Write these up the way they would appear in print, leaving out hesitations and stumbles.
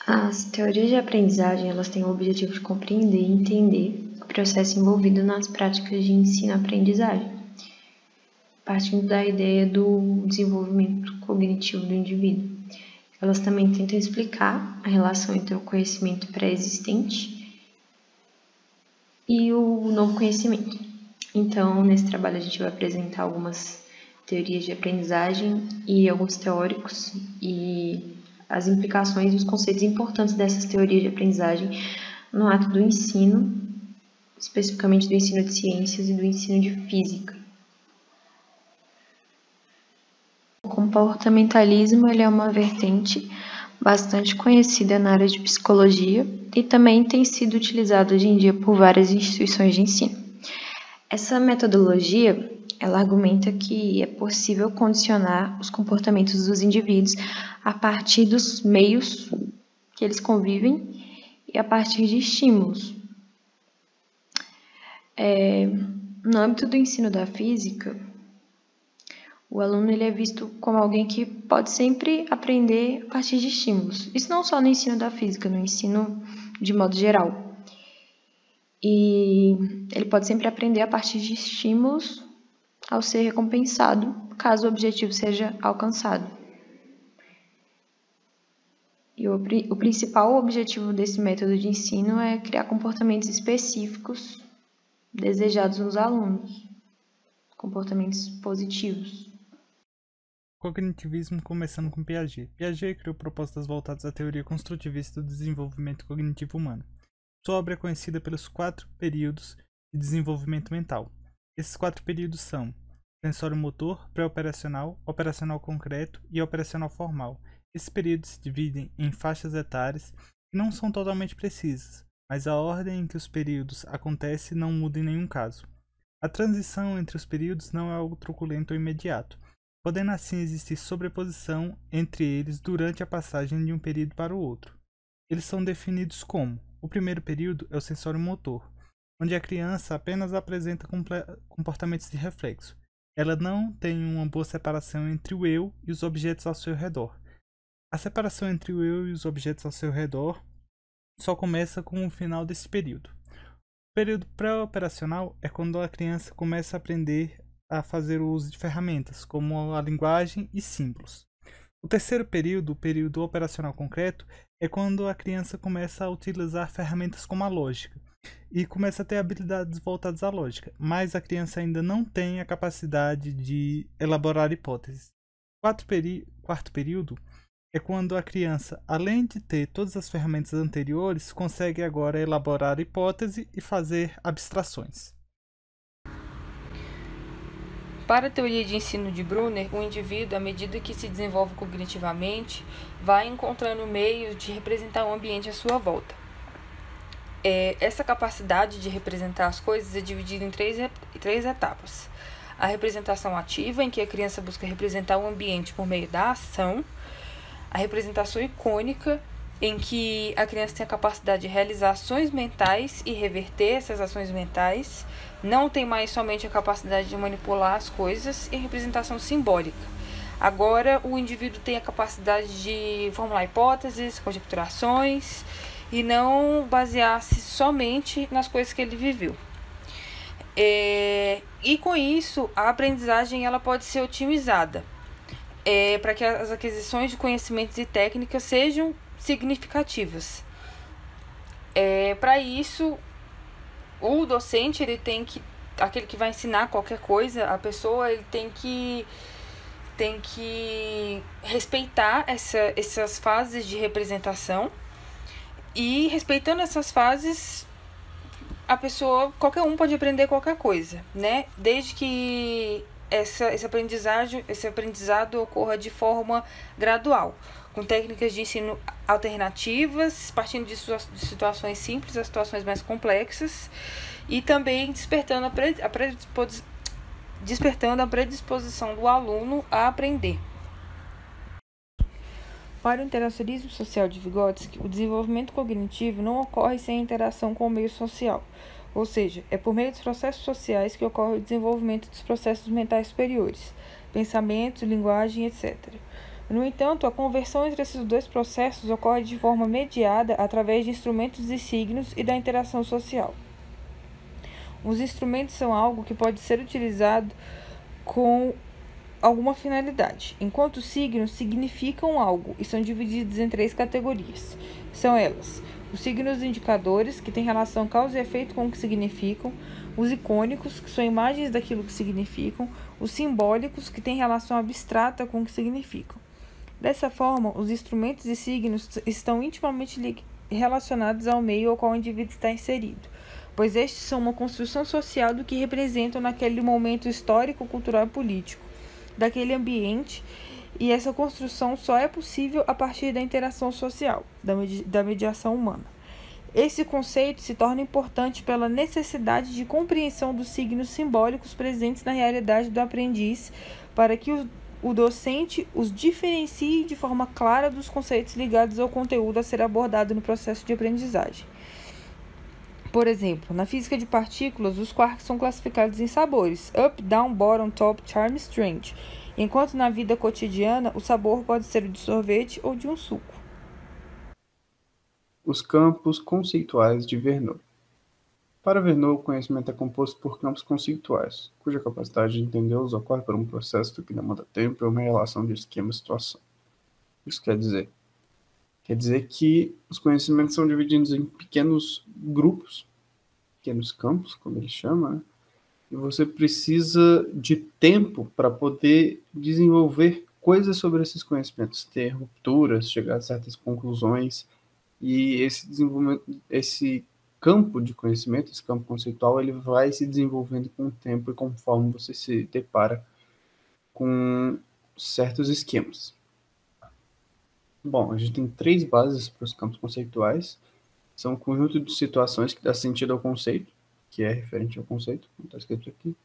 As teorias de aprendizagem, elas têm o objetivo de compreender e entender o processo envolvido nas práticas de ensino-aprendizagem, partindo da ideia do desenvolvimento cognitivo do indivíduo. Elas também tentam explicar a relação entre o conhecimento pré-existente e o novo conhecimento. Então, nesse trabalho a gente vai apresentar algumas teorias de aprendizagem e alguns teóricos e as implicações e os conceitos importantes dessas teorias de aprendizagem no ato do ensino, especificamente do ensino de ciências e do ensino de física. O comportamentalismo ele é uma vertente bastante conhecida na área de psicologia e também tem sido utilizado hoje em dia por várias instituições de ensino. Essa metodologia, ela argumenta que é possível condicionar os comportamentos dos indivíduos a partir dos meios que eles convivem e a partir de estímulos. No âmbito do ensino da física, o aluno ele é visto como alguém que pode sempre aprender a partir de estímulos. Isso não só no ensino da física, no ensino de modo geral. E ele pode sempre aprender a partir de estímulos ao ser recompensado, caso o objetivo seja alcançado. E o principal objetivo desse método de ensino é criar comportamentos específicos desejados nos alunos, comportamentos positivos. Cognitivismo começando com Piaget. Piaget criou propostas voltadas à teoria construtivista do desenvolvimento cognitivo humano. Sua obra é conhecida pelos 4 períodos de desenvolvimento mental. Esses 4 períodos são sensório-motor, pré-operacional, operacional concreto e operacional formal. Esses períodos se dividem em faixas etárias que não são totalmente precisas, mas a ordem em que os períodos acontecem não muda em nenhum caso. A transição entre os períodos não é algo truculento ou imediato, podendo assim existir sobreposição entre eles durante a passagem de um período para o outro. Eles são definidos como: o primeiro período é o sensório-motor, onde a criança apenas apresenta comportamentos de reflexo. Ela não tem uma boa separação entre o eu e os objetos ao seu redor. A separação entre o eu e os objetos ao seu redor só começa com o final desse período. O período pré-operacional é quando a criança começa a aprender a fazer o uso de ferramentas, como a linguagem e símbolos. O terceiro período, o período operacional concreto, é quando a criança começa a utilizar ferramentas como a lógica e começa a ter habilidades voltadas à lógica, mas a criança ainda não tem a capacidade de elaborar hipóteses. Quarto período é quando a criança, além de ter todas as ferramentas anteriores, consegue agora elaborar hipótese e fazer abstrações. Para a teoria de ensino de Brunner, o indivíduo, à medida que se desenvolve cognitivamente, vai encontrando meios de representar o ambiente à sua volta. Essa capacidade de representar as coisas é dividida em três etapas. A representação ativa, em que a criança busca representar o ambiente por meio da ação. A representação icônica, em que a criança tem a capacidade de realizar ações mentais e reverter essas ações mentais. Não tem mais somente a capacidade de manipular as coisas. E a representação simbólica. Agora, o indivíduo tem a capacidade de formular hipóteses, conjecturações e não basear-se somente nas coisas que ele viveu. E com isso, a aprendizagem ela pode ser otimizada para que as aquisições de conhecimentos e técnicas sejam significativas. Para isso, o docente ele tem que, aquele que vai ensinar qualquer coisa, a pessoa ele tem que respeitar essas fases de representação. E respeitando essas fases, a pessoa, qualquer um pode aprender qualquer coisa, né? Desde que esse aprendizado ocorra de forma gradual, com técnicas de ensino alternativas, partindo de situações simples a situações mais complexas, e também despertando a predisposição do aluno a aprender. Para o interacionismo social de Vygotsky, o desenvolvimento cognitivo não ocorre sem interação com o meio social, ou seja, é por meio dos processos sociais que ocorre o desenvolvimento dos processos mentais superiores, pensamentos, linguagem, etc. No entanto, a conversão entre esses dois processos ocorre de forma mediada através de instrumentos e signos e da interação social. Os instrumentos são algo que pode ser utilizado com alguma finalidade, enquanto os signos significam algo e são divididos em 3 categorias. São elas: os signos indicadores, que têm relação causa e efeito com o que significam; os icônicos, que são imagens daquilo que significam; os simbólicos, que têm relação abstrata com o que significam. Dessa forma, os instrumentos e signos estão intimamente relacionados ao meio ao qual o indivíduo está inserido, pois estes são uma construção social do que representam naquele momento histórico, cultural e político daquele ambiente, e essa construção só é possível a partir da interação social, da mediação humana. Esse conceito se torna importante pela necessidade de compreensão dos signos simbólicos presentes na realidade do aprendiz, para que o docente os diferencie de forma clara dos conceitos ligados ao conteúdo a ser abordado no processo de aprendizagem. Por exemplo, na física de partículas, os quarks são classificados em sabores: up, down, bottom, top, charm, strange. Enquanto na vida cotidiana, o sabor pode ser o de sorvete ou de um suco. Os campos conceituais de Verneau. Para Verneau, o conhecimento é composto por campos conceituais, cuja capacidade de entendê-los ocorre por um processo que demanda tempo e uma relação de esquema-situação. Isso quer dizer que os conhecimentos são divididos em pequenos grupos, pequenos campos, como ele chama, né? E você precisa de tempo para poder desenvolver coisas sobre esses conhecimentos, ter rupturas, chegar a certas conclusões, e esse campo de conhecimento, esse campo conceitual, ele vai se desenvolvendo com o tempo e conforme você se depara com certos esquemas. Bom, a gente tem 3 bases para os campos conceituais. São um conjunto de situações que dá sentido ao conceito, que é referente ao conceito, como está escrito aqui.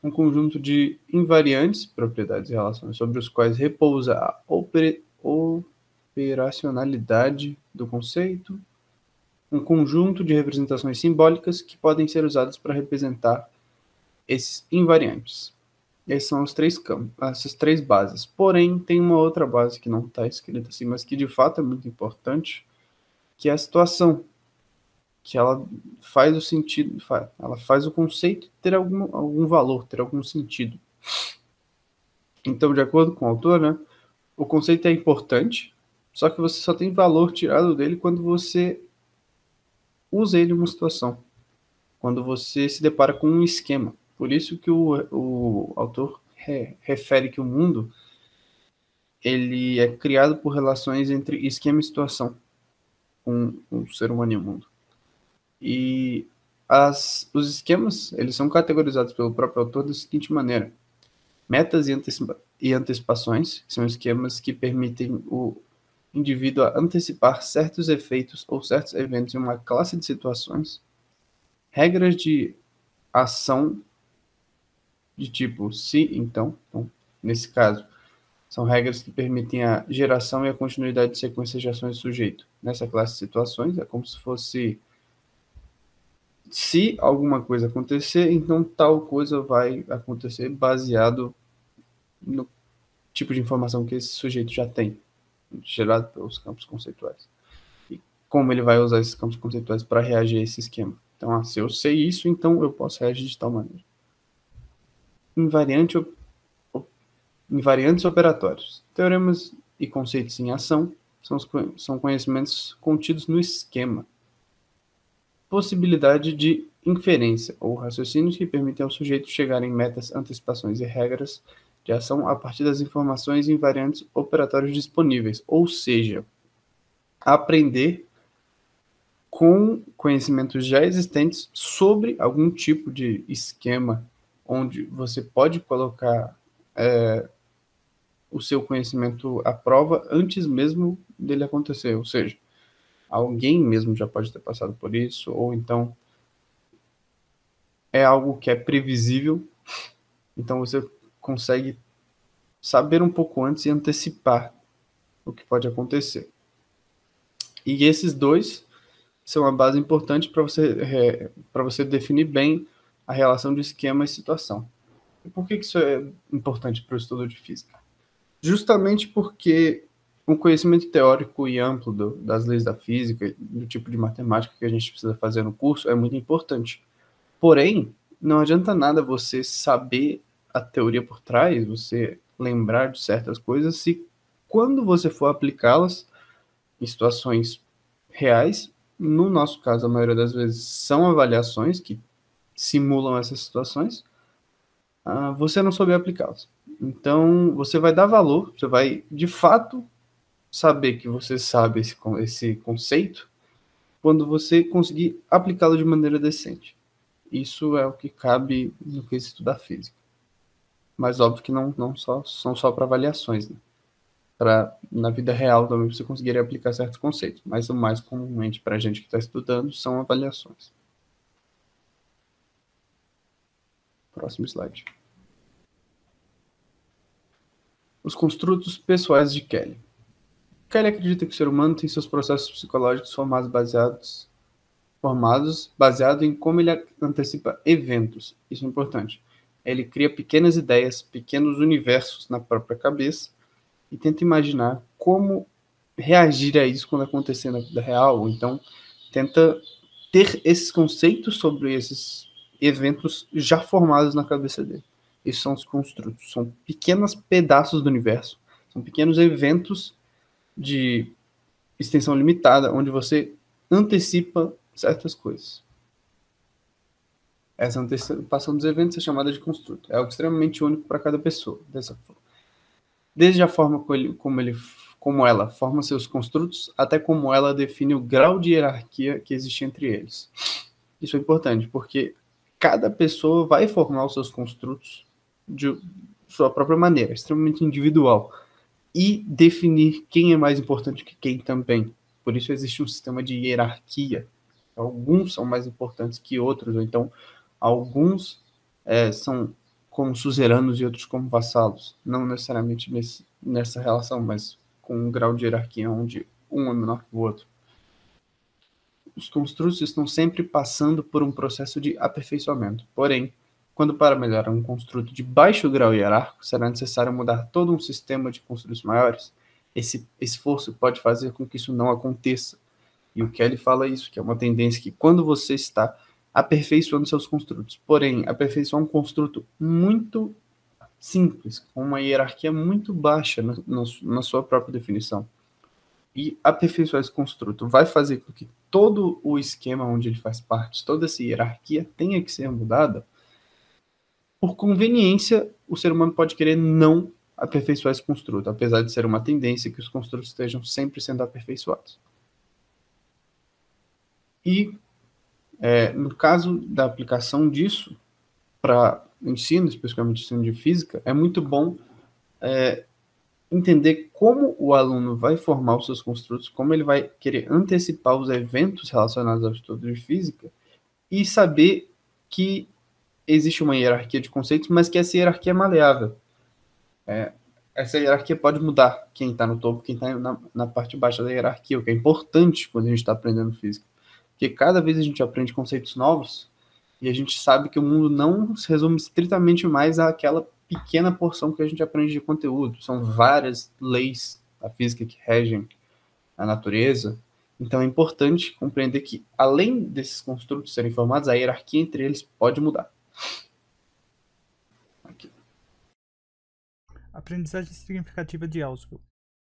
Um conjunto de invariantes, propriedades e relações, sobre os quais repousa a operacionalidade do conceito. Um conjunto de representações simbólicas que podem ser usadas para representar esses invariantes. Esses são os 3 campos, essas 3 bases. Porém, tem uma outra base que não está escrita assim, mas que de fato é muito importante, que é a situação, que ela faz o sentido, ela faz o conceito ter algum valor, ter algum sentido. Então, de acordo com o autor, né, o conceito é importante, só que você só tem valor tirado dele quando você usa ele em uma situação, quando você se depara com um esquema. Por isso que o autor refere que o mundo ele é criado por relações entre esquema e situação, com o ser humano e o mundo. E os esquemas eles são categorizados pelo próprio autor da seguinte maneira: metas e antecipações, que são esquemas que permitem o indivíduo a antecipar certos efeitos ou certos eventos em uma classe de situações; regras de ação de tipo se, então, nesse caso, são regras que permitem a geração e a continuidade de sequências de ações do sujeito. Nessa classe de situações, é como se fosse: se alguma coisa acontecer, então tal coisa vai acontecer baseado no tipo de informação que esse sujeito já tem, gerado pelos campos conceituais. E como ele vai usar esses campos conceituais para reagir a esse esquema. Então, se eu sei isso, então eu posso reagir de tal maneira. Invariantes operatórios. Teoremas e conceitos em ação são conhecimentos contidos no esquema. Possibilidade de inferência, ou raciocínios que permitem ao sujeito chegar em metas, antecipações e regras de ação a partir das informações invariantes operatórios disponíveis, ou seja, aprender com conhecimentos já existentes sobre algum tipo de esquema, onde você pode colocar o seu conhecimento à prova antes mesmo dele acontecer, ou seja, alguém mesmo já pode ter passado por isso, ou então é algo que é previsível, então você consegue saber um pouco antes e antecipar o que pode acontecer. E esses 2 são a base importante para você definir bem a relação de esquema e situação. E por que isso é importante para o estudo de física? Justamente porque o conhecimento teórico e amplo das leis da física, do tipo de matemática que a gente precisa fazer no curso, é muito importante. Porém, não adianta nada você saber a teoria por trás, você lembrar de certas coisas, se quando você for aplicá-las em situações reais, no nosso caso, a maioria das vezes são avaliações que simulam essas situações, você não souber aplicá-las. Então, você vai dar valor, você vai, de fato, saber que você sabe esse conceito quando você conseguir aplicá-lo de maneira decente. Isso é o que cabe no quesito da física. Mas óbvio que não são só para avaliações, né? Na vida real também você conseguiria aplicar certos conceitos, mas o mais comumente para a gente que está estudando são avaliações. Próximo slide. Os construtos pessoais de Kelly. Kelly acredita que o ser humano tem seus processos psicológicos baseado em como ele antecipa eventos. Isso é importante. Ele cria pequenas ideias, pequenos universos na própria cabeça e tenta imaginar como reagir a isso quando acontecer na vida real. Ou então, tenta ter esses conceitos sobre esses eventos já formados na cabeça dele. Esses são os construtos. São pequenos pedaços do universo. São pequenos eventos de extensão limitada, onde você antecipa certas coisas. Essa antecipação dos eventos é chamada de construto. É algo extremamente único para cada pessoa, dessa forma. Desde a forma como ela forma seus construtos, até como ela define o grau de hierarquia que existe entre eles. Isso é importante, porque cada pessoa vai formar os seus construtos de sua própria maneira, extremamente individual, e definir quem é mais importante que quem também. Por isso existe um sistema de hierarquia. Alguns são mais importantes que outros, ou então alguns são como suzeranos e outros como vassalos. Não necessariamente nessa relação, mas com um grau de hierarquia onde um é menor que o outro. Os construtos estão sempre passando por um processo de aperfeiçoamento. Porém, quando para melhorar um construto de baixo grau hierárquico, será necessário mudar todo um sistema de construtos maiores. Esse esforço pode fazer com que isso não aconteça. E o Kelly fala isso, que é uma tendência que quando você está aperfeiçoando seus construtos, porém, aperfeiçoar um construto muito simples, com uma hierarquia muito baixa na sua própria definição, e aperfeiçoar esse construto vai fazer com que todo o esquema onde ele faz parte, toda essa hierarquia tenha que ser mudada. Por conveniência, o ser humano pode querer não aperfeiçoar esse construto, apesar de ser uma tendência que os construtos estejam sempre sendo aperfeiçoados. E, no caso da aplicação disso para ensino, especificamente ensino de física, é muito bom entender como o aluno vai formar os seus construtos, como ele vai querer antecipar os eventos relacionados ao estudo de física e saber que existe uma hierarquia de conceitos, mas que essa hierarquia é maleável. Essa hierarquia pode mudar quem está no topo, quem está na parte baixa da hierarquia, o que é importante quando a gente está aprendendo física. Porque cada vez a gente aprende conceitos novos e a gente sabe que o mundo não se resume estritamente mais àquela pequena porção que a gente aprende de conteúdo. São várias leis da física que regem a natureza. Então é importante compreender que, além desses construtos serem formados, a hierarquia entre eles pode mudar. Aqui. Aprendizagem significativa de Ausubel.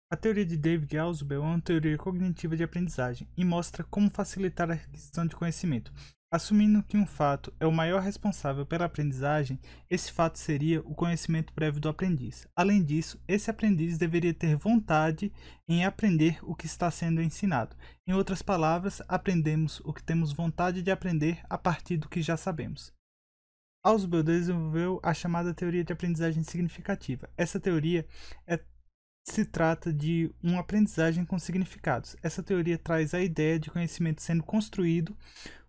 A teoria de David Ausubel é uma teoria cognitiva de aprendizagem e mostra como facilitar a aquisição de conhecimento. Assumindo que um fato é o maior responsável pela aprendizagem, esse fato seria o conhecimento prévio do aprendiz. Além disso, esse aprendiz deveria ter vontade em aprender o que está sendo ensinado. Em outras palavras, aprendemos o que temos vontade de aprender a partir do que já sabemos. Ausubel desenvolveu a chamada teoria de aprendizagem significativa. Essa teoria se trata de uma aprendizagem com significados. Essa teoria traz a ideia de conhecimento sendo construído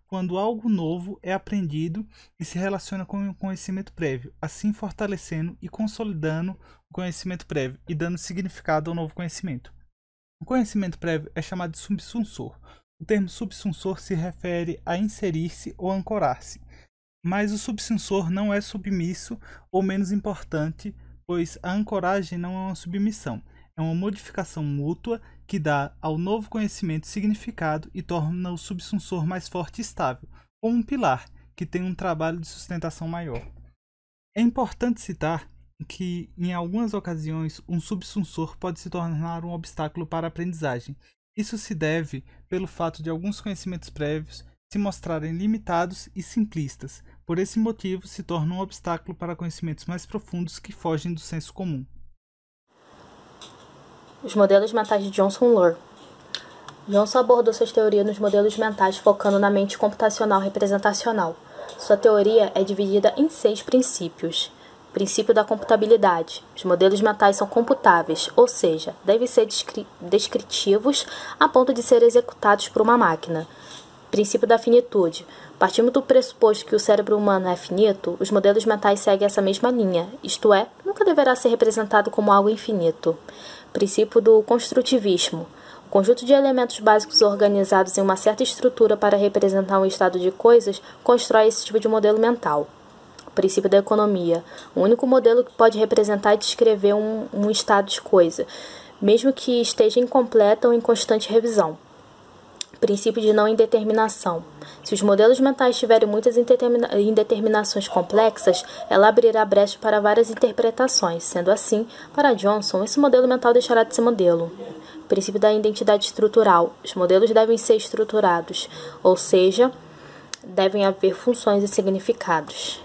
quando algo novo é aprendido e se relaciona com o conhecimento prévio, assim fortalecendo e consolidando o conhecimento prévio e dando significado ao novo conhecimento. O conhecimento prévio é chamado de subsunsor. O termo subsunsor se refere a inserir-se ou ancorar-se, mas o subsunsor não é submisso ou menos importante pois a ancoragem não é uma submissão, é uma modificação mútua que dá ao novo conhecimento significado e torna o subsunsor mais forte e estável, como um pilar que tem um trabalho de sustentação maior. É importante citar que, em algumas ocasiões, um subsunsor pode se tornar um obstáculo para a aprendizagem. Isso se deve pelo fato de alguns conhecimentos prévios se mostrarem limitados e simplistas. Por esse motivo, se torna um obstáculo para conhecimentos mais profundos que fogem do senso comum. Os modelos mentais de Johnson-Lore. Johnson abordou suas teorias nos modelos mentais focando na mente computacional representacional. Sua teoria é dividida em 6 princípios. Princípio da computabilidade. Os modelos mentais são computáveis, ou seja, devem ser descritivos a ponto de ser executados por uma máquina. Princípio da finitude. Partindo do pressuposto que o cérebro humano é finito, os modelos mentais seguem essa mesma linha, isto é, nunca deverá ser representado como algo infinito. Princípio do construtivismo. O conjunto de elementos básicos organizados em uma certa estrutura para representar um estado de coisas constrói esse tipo de modelo mental. Princípio da economia. O único modelo que pode representar e descrever um estado de coisa, mesmo que esteja incompleta ou em constante revisão. Princípio de não indeterminação. Se os modelos mentais tiverem muitas indeterminações complexas, ela abrirá brecha para várias interpretações. Sendo assim, para Johnson, esse modelo mental deixará de ser modelo. Princípio da identidade estrutural. Os modelos devem ser estruturados, ou seja, devem haver funções e significados.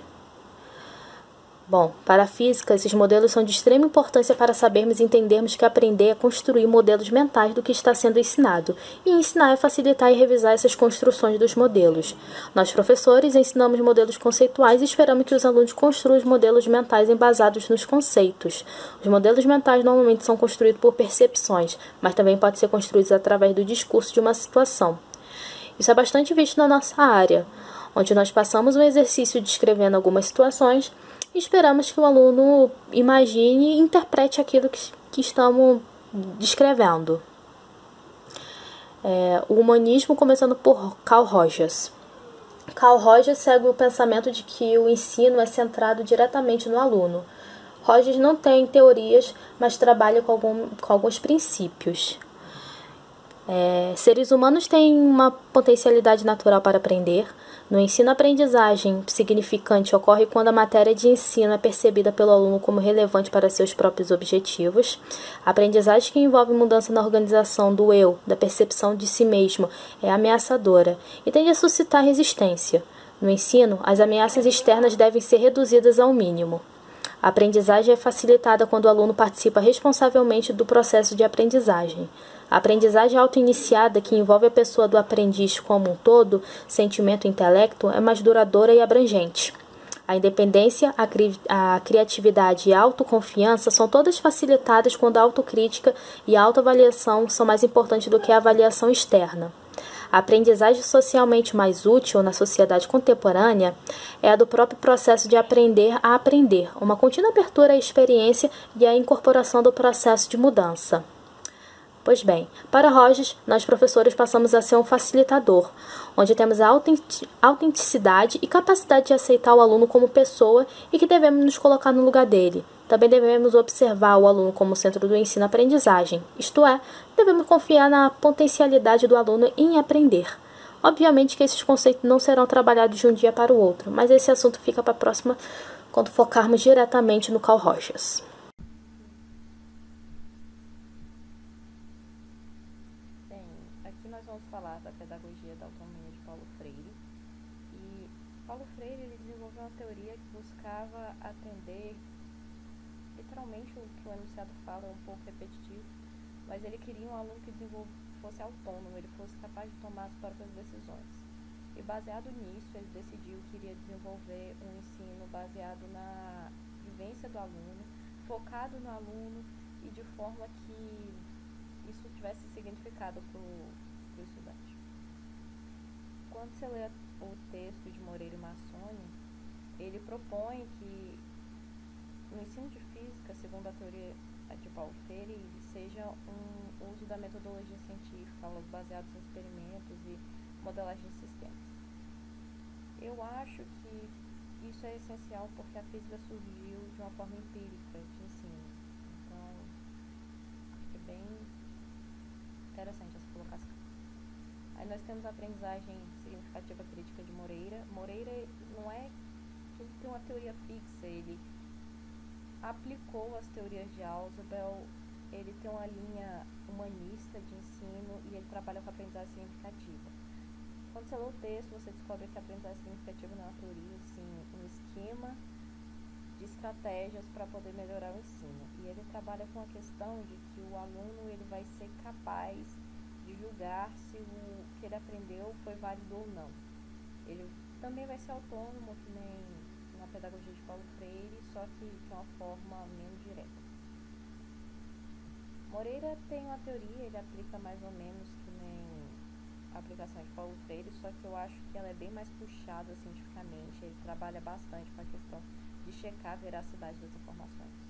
Bom, para a física, esses modelos são de extrema importância para sabermos e entendermos que aprender é construir modelos mentais do que está sendo ensinado, e ensinar é facilitar e revisar essas construções dos modelos. Nós, professores, ensinamos modelos conceituais e esperamos que os alunos construam os modelos mentais embasados nos conceitos. Os modelos mentais normalmente são construídos por percepções, mas também podem ser construídos através do discurso de uma situação. Isso é bastante visto na nossa área, onde nós passamos um exercício descrevendo algumas situações e esperamos que o aluno imagine e interprete aquilo que estamos descrevendo. O humanismo, começando por Carl Rogers. Carl Rogers segue o pensamento de que o ensino é centrado diretamente no aluno. Rogers não tem teorias, mas trabalha com alguns princípios. Seres humanos têm uma potencialidade natural para aprender. No ensino, a aprendizagem significante ocorre quando a matéria de ensino é percebida pelo aluno como relevante para seus próprios objetivos. A aprendizagem que envolve mudança na organização do eu, da percepção de si mesmo, é ameaçadora e tende a suscitar resistência. No ensino, as ameaças externas devem ser reduzidas ao mínimo. A aprendizagem é facilitada quando o aluno participa responsavelmente do processo de aprendizagem. A aprendizagem auto-iniciada, que envolve a pessoa do aprendiz como um todo, sentimento e intelecto, é mais duradoura e abrangente. A independência, a criatividade e a autoconfiança são todas facilitadas quando a autocrítica e a autoavaliação são mais importantes do que a avaliação externa. A aprendizagem socialmente mais útil na sociedade contemporânea é a do próprio processo de aprender a aprender, uma contínua abertura à experiência e à incorporação do processo de mudança. Pois bem, para Rogers, nós professores passamos a ser um facilitador, onde temos a autenticidade e capacidade de aceitar o aluno como pessoa e que devemos nos colocar no lugar dele. Também devemos observar o aluno como centro do ensino-aprendizagem, isto é, devemos confiar na potencialidade do aluno em aprender. Obviamente que esses conceitos não serão trabalhados de um dia para o outro, mas esse assunto fica para a próxima, quando focarmos diretamente no Carl Rogers. Aqui nós vamos falar da pedagogia da autonomia de Paulo Freire. E Paulo Freire ele desenvolveu uma teoria que buscava atender, literalmente o que o enunciado fala é um pouco repetitivo, mas ele queria um aluno que fosse autônomo, ele fosse capaz de tomar as próprias decisões. E baseado nisso, ele decidiu que iria desenvolver um ensino baseado na vivência do aluno, focado no aluno e de forma que isso tivesse significado para o estudante. Quando você lê o texto de Moreira e Massoni, ele propõe que o ensino de física, segundo a teoria de Paulo Freire, seja um uso da metodologia científica, aulas baseadas em experimentos e modelagem de sistemas. Eu acho que isso é essencial porque a física surgiu de uma forma empírica de ensino. Então, acho que é bem interessante essa colocação. Aí nós temos a aprendizagem significativa crítica de Moreira. Moreira não é que ele tem uma teoria fixa, ele aplicou as teorias de Ausubel, ele tem uma linha humanista de ensino e ele trabalha com a aprendizagem significativa. Quando você lê o texto, você descobre que a aprendizagem significativa não é uma teoria, sim um esquema de estratégias para poder melhorar o ensino. E ele trabalha com a questão de que o aluno ele vai ser capaz de julgar se o que ele aprendeu foi válido ou não. Ele também vai ser autônomo, que nem na pedagogia de Paulo Freire, só que de uma forma menos direta. Moreira tem uma teoria, ele aplica mais ou menos que nem a aplicação de Paulo Freire, só que eu acho que ela é bem mais puxada cientificamente, ele trabalha bastante com a questão de checar a veracidade das informações.